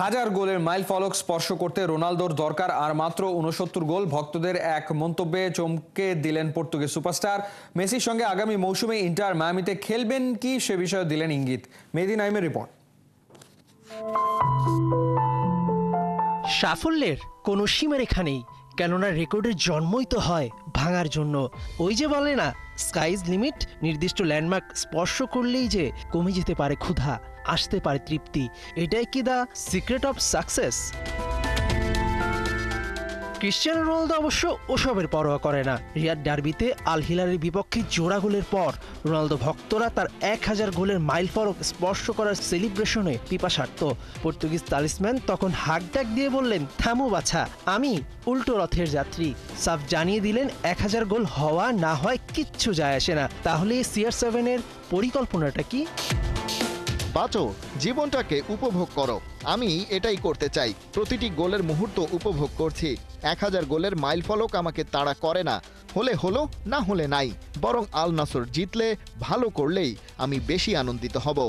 হাজার গোলের মাইল ফলক স্পর্শ করতে রোনালদোর দরকার আর মাত্র ৬৯ গোল। ভক্তদের এক মন্তব্যে চমকে দিলেন পর্তুগিজ সুপারস্টার। মেসির সঙ্গে আগামী মৌসুমে ইন্টার মায়ামিতে খেলবেন কি সে বিষয়ে দিলেন ইঙ্গিত। মেহেদী নাইমের রিপোর্ট। সাফল্যের কোনো সীমারেখা নেই, কেননা রেকর্ডের জন্মই তো হয় ভাঙার জন্য। ওই যে বলে না, স্কাইজ লিমিট। নির্দিষ্ট ল্যান্ডমার্ক স্পর্শ করলেই যে কমে যেতে পারে ক্ষুধা, আসতে পারে তৃপ্তি। এটাই কি the secret of success? Cristiano Ronaldo অবশ্য ওসবের পরোয়া করে না। রিয়াদ ডার্বিতে আল হিলালের বিপক্ষে জোড়া গোলের পর রোনালদো ভক্তরা তার ১০০০ গোলের মাইল ফলক স্পর্শ করার সেলিব্রেশনে পিপাসার্থ। পর্তুগিজ তালিসম্যান তখন হাক ডাক দিয়ে বললেন, থামো বাছা, আমি উল্টো রথের যাত্রী। সাফ জানিয়ে দিলেন ১০০০ গোল হওয়া না হয় কিচ্ছু যায় আসে না। তাহলে CR7 এর পরিকল্পনাটা কি? বাঁচো, জীবনটাকে উপভোগ করো। আমি এটাই করতে চাই। প্রতিটি গোলের মুহূর্ত উপভোগ করছি। ১০০০ গোলের মাইল ফলক আমাকে তাড়া করে না। হলে হলো, না হলে নাই। বরং আল নাসর জিতলে, ভালো করলেই আমি বেশি আনন্দিত হব।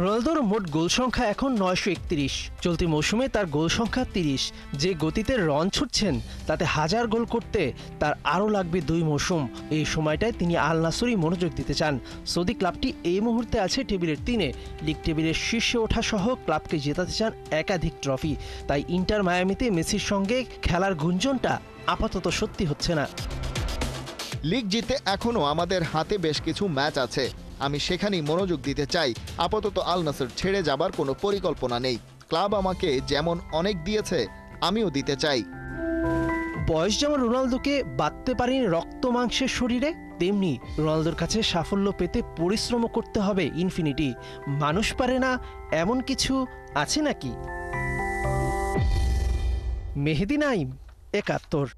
রোনালদোর মোট গোল সংখ্যা এখন ৯৩১। চলতি মৌসুমে তার গোল সংখ্যা ৩০। যে গতিতে রান ছুটছেন তাতে ১০০০ গোল করতে তার আরও লাগবে ২ মৌসুম। এই সময়টায় তিনি আল নাসরই মনোযোগ দিতে চান। সৌদি ক্লাবটি এই মুহূর্তে আছে টেবিলের ৩-এ। লিগ টেবিলের শীর্ষে ওঠা সহ ক্লাবকে জেতাতে চান একাধিক ট্রফি। তাই ইন্টার মায়ামিতে মেসির সঙ্গে খেলার গুঞ্জনটা আপাতত সত্যি হচ্ছে না। লিগ জিতে এখনও আমাদের হাতে বেশ কিছু ম্যাচ আছে। আমি সেখানেই মনোযোগ দিতে চাই। আপাতত আল নাসর ছেড়ে যাবার কোনো পরিকল্পনা নেই। ক্লাব আমাকে যেমন অনেক দিয়েছে, আমিও দিতে চাই। বয়স যেমন রোনালদোকে বাঁধতে পারেনি রক্ত মাংসের শরীরে, তেমনি রোনালদোর কাছে সাফল্য পেতে পরিশ্রমও করতে হবে ইনফিনিটি। মানুষ পারে না এমন কিছু আছে নাকি? মেহেদী নাইম, ৭১।